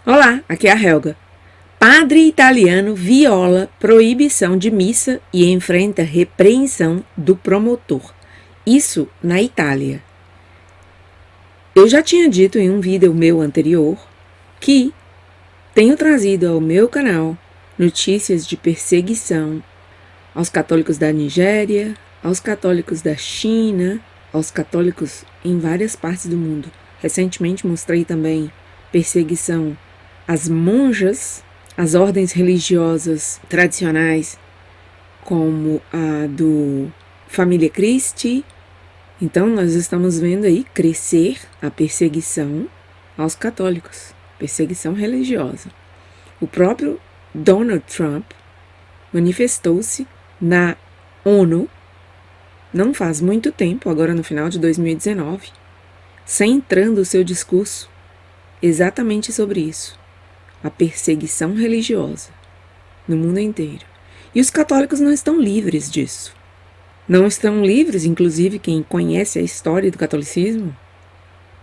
Olá, aqui é a Helga. Padre italiano viola proibição de missa e enfrenta repreensão do promotor. Isso na Itália. Eu já tinha dito em um vídeo meu anterior que tenho trazido ao meu canal notícias de perseguição aos católicos da Nigéria, aos católicos da China, aos católicos em várias partes do mundo. Recentemente mostrei também perseguição às monjas, às ordens religiosas tradicionais, como a do Família Christi. Então nós estamos vendo aí crescer a perseguição aos católicos, perseguição religiosa. O próprio Donald Trump manifestou-se na ONU não faz muito tempo, agora no final de 2019, centrando o seu discurso exatamente sobre isso, a perseguição religiosa no mundo inteiro. E os católicos não estão livres disso. Não estão livres, inclusive quem conhece a história do catolicismo,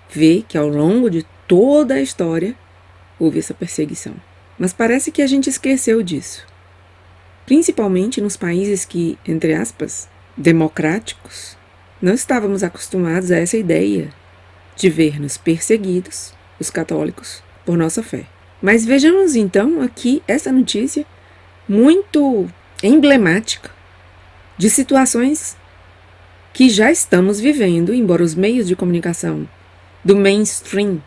vê que ao longo de toda a história houve essa perseguição. Mas parece que a gente esqueceu disso. Principalmente nos países que, entre aspas, democráticos, não estávamos acostumados a essa ideia de ver-nos perseguidos, os católicos, por nossa fé. Mas vejamos então aqui essa notícia muito emblemática de situações que já estamos vivendo, embora os meios de comunicação do mainstream,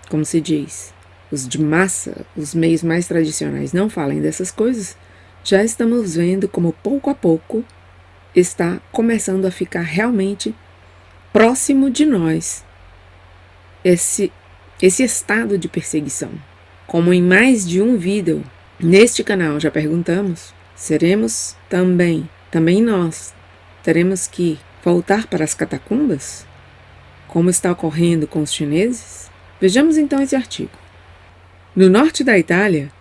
como se diz, os de massa, os meios mais tradicionais não falem dessas coisas, já estamos vendo como pouco a pouco está começando a ficar realmente próximo de nós esse estado de perseguição. Como em mais de um vídeo neste canal já perguntamos, seremos também nós teremos que voltar para as catacumbas? Como está ocorrendo com os chineses? Vejamos então esse artigo. No norte da Itália,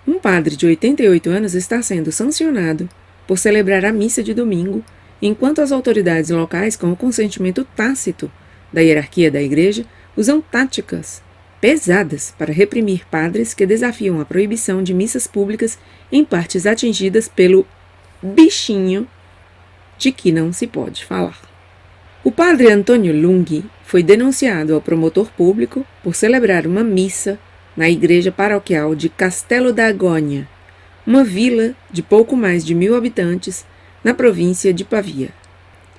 um padre de 88 anos está sendo sancionado por celebrar a missa de domingo, enquanto as autoridades locais, com o consentimento tácito da hierarquia da igreja, usam táticas pesadas para reprimir padres que desafiam a proibição de missas públicas em partes atingidas pelo bichinho de que não se pode falar. O padre Antonio Lunghi foi denunciado ao promotor público por celebrar uma missa na igreja paroquial de Castello d'Agonia, uma vila de pouco mais de 1.000 habitantes na província de Pavia.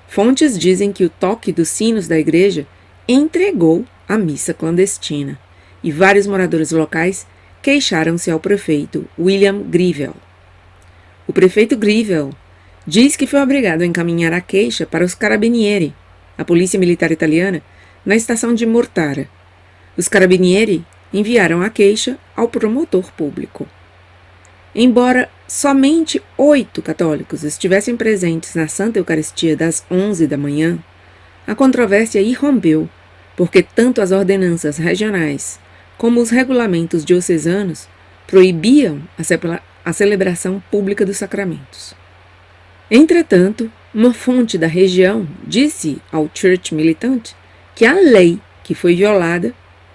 Fontes dizem que o toque dos sinos da igreja entregou a missa clandestina, e vários moradores locais queixaram-se ao prefeito William Grivel. O prefeito Grivel diz que foi obrigado a encaminhar a queixa para os Carabinieri, a polícia militar italiana, na estação de Mortara. Os Carabinieri enviaram a queixa ao promotor público. Embora somente 8 católicos estivessem presentes na Santa Eucaristia das 11 da manhã, a controvérsia irrompeu, porque tanto as ordenanças regionais como os regulamentos diocesanos proibiam a celebração pública dos sacramentos. Entretanto, uma fonte da região disse ao Church Militant que a lei que foi violada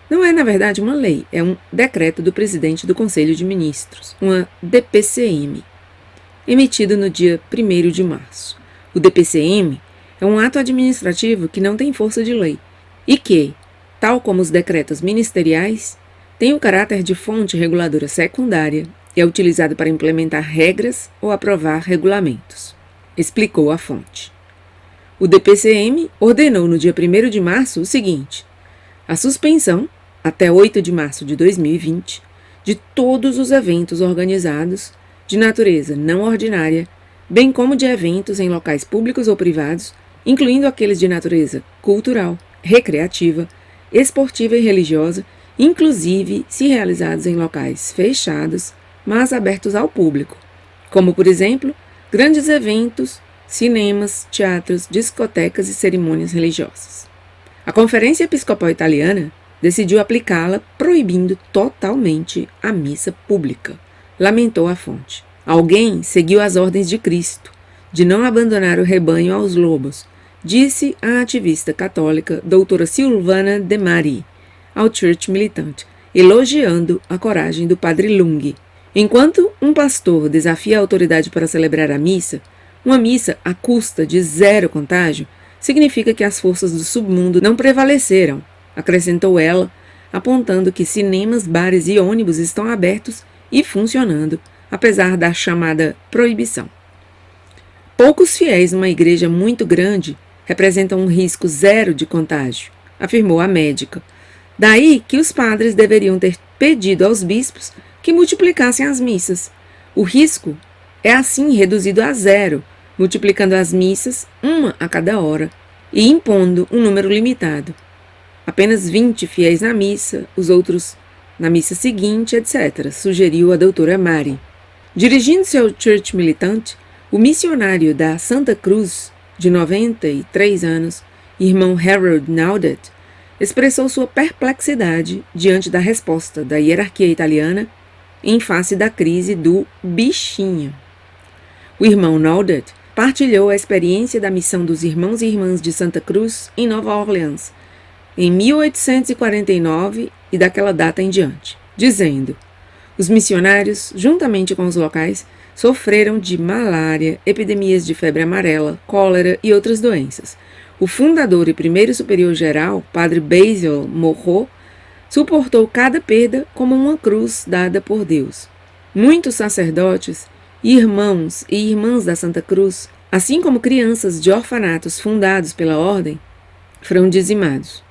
não é, na verdade, uma lei, é um decreto do presidente do Conselho de Ministros, uma DPCM, emitido no dia 1º de março. O DPCM é um ato administrativo que não tem força de lei e que, tal como os decretos ministeriais, tem o caráter de fonte reguladora secundária e é utilizado para implementar regras ou aprovar regulamentos, explicou a fonte. O DPCM ordenou no dia 1º de março o seguinte: a suspensão, até 8 de março de 2020, de todos os eventos organizados de natureza não ordinária, bem como de eventos em locais públicos ou privados, incluindo aqueles de natureza cultural, recreativa, esportiva e religiosa, inclusive se realizados em locais fechados, mas abertos ao público, como, por exemplo, grandes eventos, cinemas, teatros, discotecas e cerimônias religiosas. A Conferência Episcopal Italiana decidiu aplicá-la, proibindo totalmente a missa pública, lamentou a fonte. Alguém seguiu as ordens de Cristo, de não abandonar o rebanho aos lobos, disse a ativista católica doutora Silvana De Mari ao Church Militant, elogiando a coragem do padre Lung. Enquanto um pastor desafia a autoridade para celebrar a missa, uma missa à custa de 0 contágio significa que as forças do submundo não prevaleceram, acrescentou ela, apontando que cinemas, bares e ônibus estão abertos e funcionando, apesar da chamada proibição. Poucos fiéis numa igreja muito grande representam um risco 0 de contágio, afirmou a médica. Daí que os padres deveriam ter pedido aos bispos que multiplicassem as missas. O risco é assim reduzido a 0, multiplicando as missas, uma a cada hora, e impondo um número limitado. Apenas 20 fiéis na missa, os outros na missa seguinte, etc., sugeriu a doutora Mari. Dirigindo-se ao Church Militant, o missionário da Santa Cruz, de 93 anos, irmão Harold Naudet, expressou sua perplexidade diante da resposta da hierarquia italiana em face da crise do bichinho. O irmão Naudet partilhou a experiência da missão dos irmãos e irmãs de Santa Cruz em Nova Orleans, em 1849 e daquela data em diante, dizendo: os missionários, juntamente com os locais, sofreram de malária, epidemias de febre amarela, cólera e outras doenças. O fundador e primeiro superior-geral, padre Basil Morro, suportou cada perda como uma cruz dada por Deus. Muitos sacerdotes, irmãos e irmãs da Santa Cruz, assim como crianças de orfanatos fundados pela ordem, foram dizimados.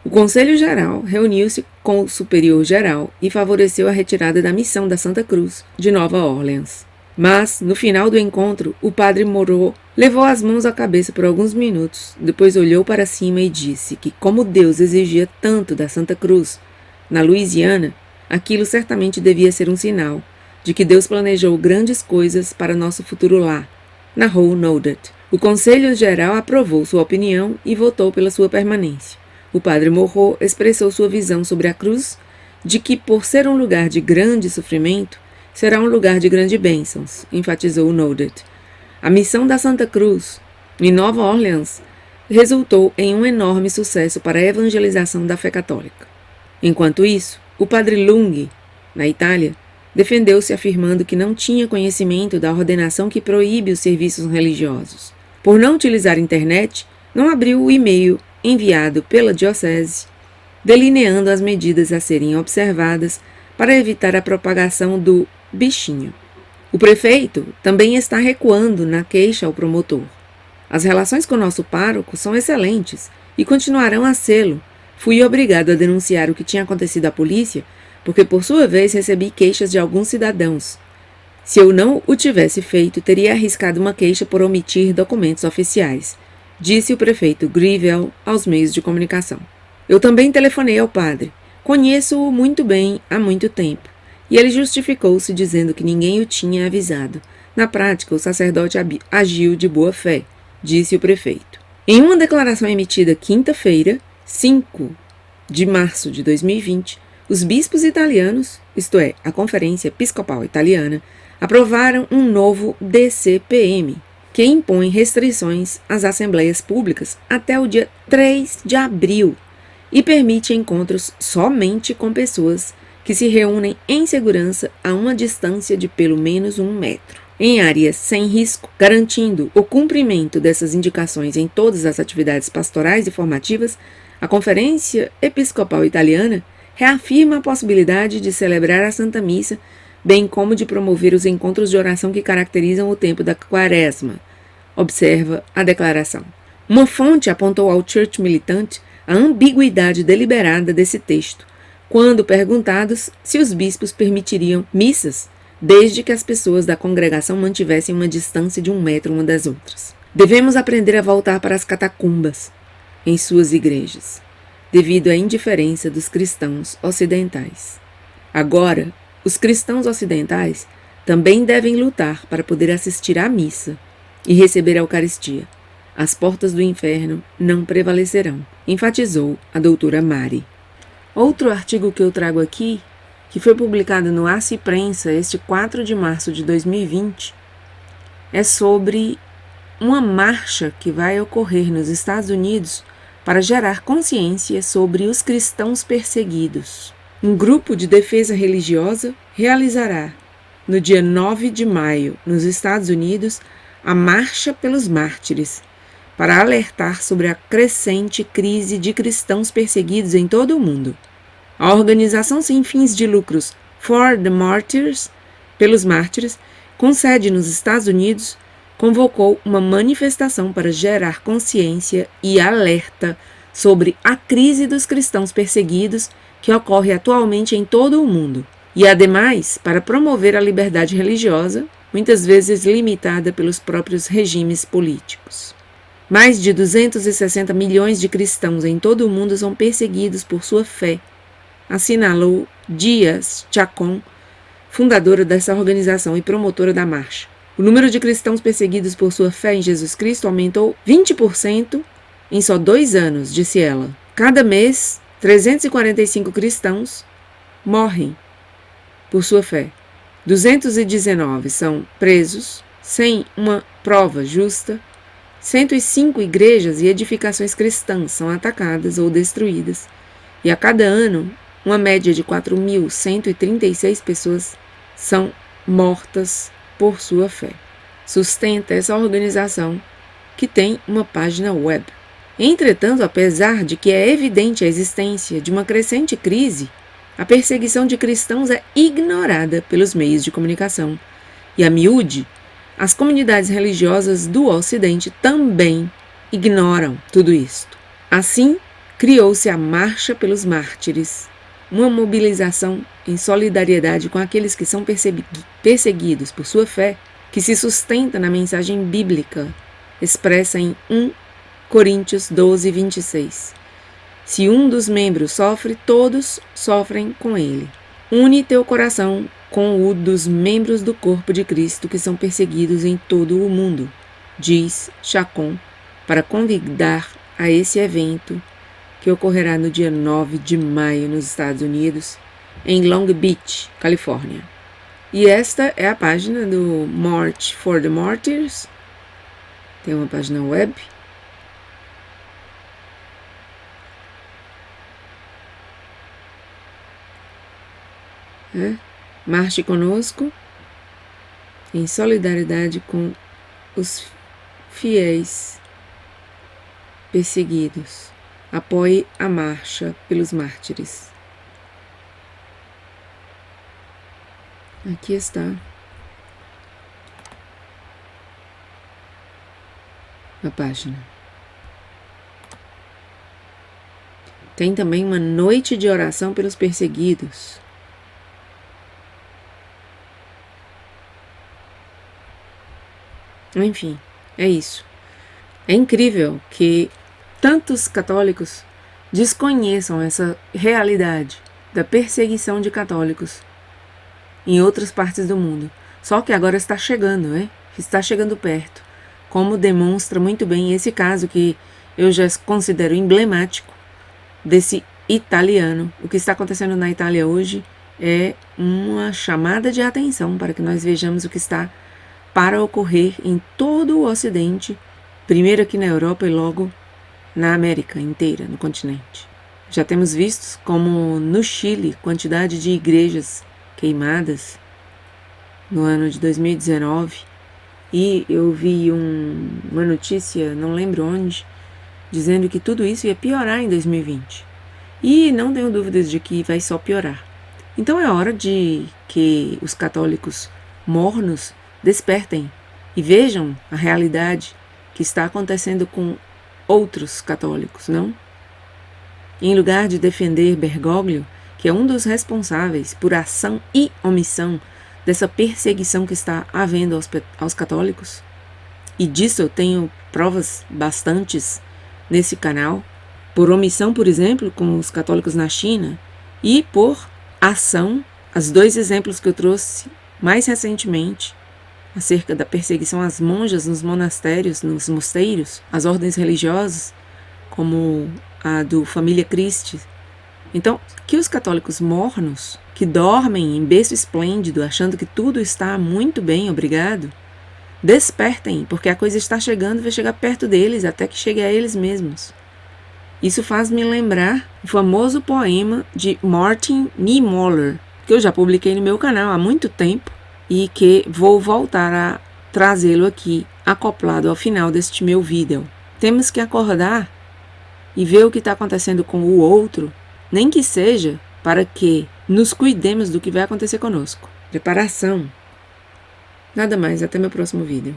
O Conselho Geral reuniu-se com o Superior Geral e favoreceu a retirada da missão da Santa Cruz de Nova Orleans. Mas, no final do encontro, o padre Moreau levou as mãos à cabeça por alguns minutos, depois olhou para cima e disse que, como Deus exigia tanto da Santa Cruz na Louisiana, aquilo certamente devia ser um sinal de que Deus planejou grandes coisas para nosso futuro lá, narrou Naudet. O Conselho Geral aprovou sua opinião e votou pela sua permanência. O padre Moreau expressou sua visão sobre a cruz, de que, por ser um lugar de grande sofrimento, será um lugar de grandes bênçãos, enfatizou Naudet. A missão da Santa Cruz, em Nova Orleans, resultou em um enorme sucesso para a evangelização da fé católica. Enquanto isso, o padre Lung, na Itália, defendeu-se afirmando que não tinha conhecimento da ordenação que proíbe os serviços religiosos. Por não utilizar a internet, não abriu o e-mail enviado pela diocese, delineando as medidas a serem observadas para evitar a propagação do bichinho. O prefeito também está recuando na queixa ao promotor. As relações com nosso pároco são excelentes e continuarão a sê-lo. Fui obrigado a denunciar o que tinha acontecido à polícia, porque por sua vez recebi queixas de alguns cidadãos. Se eu não o tivesse feito, teria arriscado uma queixa por omitir documentos oficiais, disse o prefeito Grivel aos meios de comunicação. Eu também telefonei ao padre. Conheço-o muito bem há muito tempo. E ele justificou-se dizendo que ninguém o tinha avisado. Na prática, o sacerdote agiu de boa fé, disse o prefeito. Em uma declaração emitida quinta-feira, 5 de março de 2020, os bispos italianos, isto é, a Conferência Episcopal Italiana, aprovaram um novo DCPM, que impõe restrições às assembleias públicas até o dia 3 de abril e permite encontros somente com pessoas que se reúnem em segurança a uma distância de pelo menos 1 metro. Em áreas sem risco, garantindo o cumprimento dessas indicações em todas as atividades pastorais e formativas, a Conferência Episcopal Italiana reafirma a possibilidade de celebrar a Santa Missa, bem como de promover os encontros de oração que caracterizam o tempo da Quaresma, observa a declaração. Uma fonte apontou ao Church Militant a ambiguidade deliberada desse texto, quando perguntados se os bispos permitiriam missas, desde que as pessoas da congregação mantivessem uma distância de 1 metro uma das outras. Devemos aprender a voltar para as catacumbas em suas igrejas, devido à indiferença dos cristãos ocidentais. Agora, os cristãos ocidentais também devem lutar para poder assistir à missa e receber a Eucaristia. As portas do inferno não prevalecerão, enfatizou a doutora Mari. Outro artigo que eu trago aqui, que foi publicado no Aço e Prensa este 4 de março de 2020, é sobre uma marcha que vai ocorrer nos Estados Unidos para gerar consciência sobre os cristãos perseguidos. Um grupo de defesa religiosa realizará, no dia 9 de maio, nos Estados Unidos, a Marcha pelos Mártires, para alertar sobre a crescente crise de cristãos perseguidos em todo o mundo. A organização sem fins de lucros For the Martyrs, pelos Mártires, com sede nos Estados Unidos, convocou uma manifestação para gerar consciência e alerta sobre a crise dos cristãos perseguidos que ocorre atualmente em todo o mundo, e ademais para promover a liberdade religiosa, muitas vezes limitada pelos próprios regimes políticos. Mais de 260 milhões de cristãos em todo o mundo são perseguidos por sua fé, assinalou Dias Chacón, fundadora dessa organização e promotora da marcha. O número de cristãos perseguidos por sua fé em Jesus Cristo aumentou 20% em só 2 anos, disse ela. Cada mês, 345 cristãos morrem por sua fé. 219 são presos sem uma prova justa. 105 igrejas e edificações cristãs são atacadas ou destruídas. E a cada ano, uma média de 4.136 pessoas são mortas por sua fé. Sustenta essa organização, que tem uma página web. Entretanto, apesar de que é evidente a existência de uma crescente crise, a perseguição de cristãos é ignorada pelos meios de comunicação. E a miúde, as comunidades religiosas do Ocidente também ignoram tudo isto. Assim, criou-se a Marcha pelos Mártires, uma mobilização em solidariedade com aqueles que são perseguidos por sua fé, que se sustenta na mensagem bíblica, expressa em 1 Coríntios 12, 26. Se um dos membros sofre, todos sofrem com ele. Une teu coração com o dos membros do corpo de Cristo que são perseguidos em todo o mundo, diz Chacón, para convidar a esse evento que ocorrerá no dia 9 de maio nos Estados Unidos, em Long Beach, Califórnia. E esta é a página do March for the Martyrs. Tem uma página web. Marche conosco em solidariedade com os fiéis perseguidos. Apoie a marcha pelos mártires. Aqui está a página. Tem também uma noite de oração pelos perseguidos. Enfim, é isso. É incrível que tantos católicos desconheçam essa realidade da perseguição de católicos em outras partes do mundo. Só que agora está chegando, né? Está chegando perto. Como demonstra muito bem esse caso que eu já considero emblemático desse italiano. O que está acontecendo na Itália hoje é uma chamada de atenção para que nós vejamos o que está para ocorrer em todo o Ocidente, primeiro aqui na Europa e logo na América inteira, no continente. Já temos visto como no Chile, quantidade de igrejas queimadas no ano de 2019, e eu vi uma notícia, não lembro onde, dizendo que tudo isso ia piorar em 2020. E não tenho dúvidas de que vai só piorar. Então é hora de que os católicos mornos despertem e vejam a realidade que está acontecendo com outros católicos, não? Em lugar de defender Bergoglio, que é um dos responsáveis por ação e omissão dessa perseguição que está havendo aos católicos, e disso eu tenho provas bastantes nesse canal, por omissão, por exemplo, com os católicos na China, e por ação, os 2 exemplos que eu trouxe mais recentemente, acerca da perseguição às monjas nos monastérios, nos mosteiros, às ordens religiosas, como a do Família Christi. Então, que os católicos mornos, que dormem em berço esplêndido, achando que tudo está muito bem, obrigado, despertem, porque a coisa está chegando e vai chegar perto deles, até que chegue a eles mesmos. Isso faz me lembrar o famoso poema de Martin Niemöller, que eu já publiquei no meu canal há muito tempo e que vou voltar a trazê-lo aqui, acoplado ao final deste meu vídeo. Temos que acordar e ver o que está acontecendo com o outro, nem que seja para que nos cuidemos do que vai acontecer conosco. Preparação. Nada mais, até meu próximo vídeo.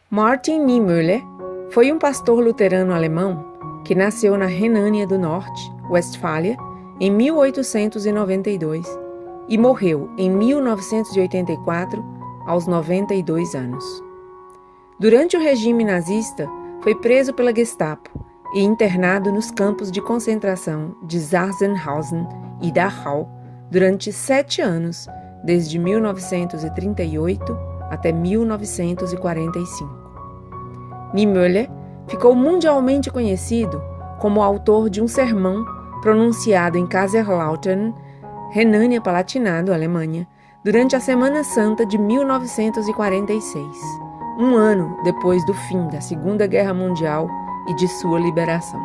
Martin Niemöller foi um pastor luterano alemão que nasceu na Renânia do Norte, Westfália, em 1892 e morreu em 1984, aos 92 anos. Durante o regime nazista, foi preso pela Gestapo e internado nos campos de concentração de Sachsenhausen e Dachau durante 7 anos, desde 1938 até 1945. Niemöller ficou mundialmente conhecido como autor de um sermão pronunciado em Kaiserslautern, Renânia-Palatinado, Alemanha, durante a Semana Santa de 1946, um ano depois do fim da Segunda Guerra Mundial e de sua liberação.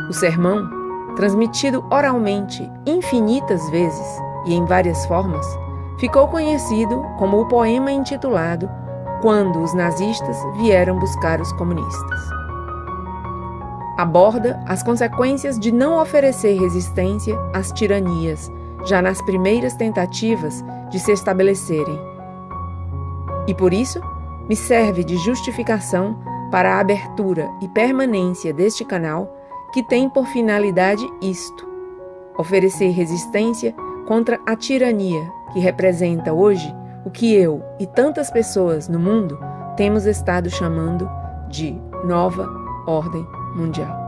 O sermão, transmitido oralmente infinitas vezes e em várias formas, ficou conhecido como o poema intitulado Quando os nazistas vieram buscar os comunistas. Aborda as consequências de não oferecer resistência às tiranias, já nas primeiras tentativas de se estabelecerem. E por isso, me serve de justificação para a abertura e permanência deste canal, que tem por finalidade isto: oferecer resistência contra a tirania que representa hoje o que eu e tantas pessoas no mundo temos estado chamando de nova ordem mundial.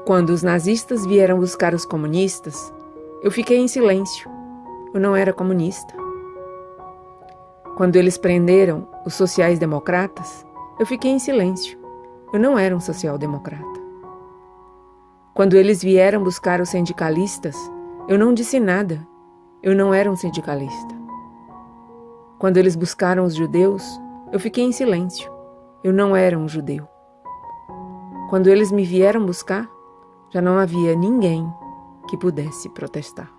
Quando os nazistas vieram buscar os comunistas, eu fiquei em silêncio. Eu não era comunista. Quando eles prenderam os sociais-democratas, eu fiquei em silêncio. Eu não era um social-democrata. Quando eles vieram buscar os sindicalistas, eu não disse nada. Eu não era um sindicalista. Quando eles buscaram os judeus, eu fiquei em silêncio. Eu não era um judeu. Quando eles me vieram buscar, já não havia ninguém que pudesse protestar.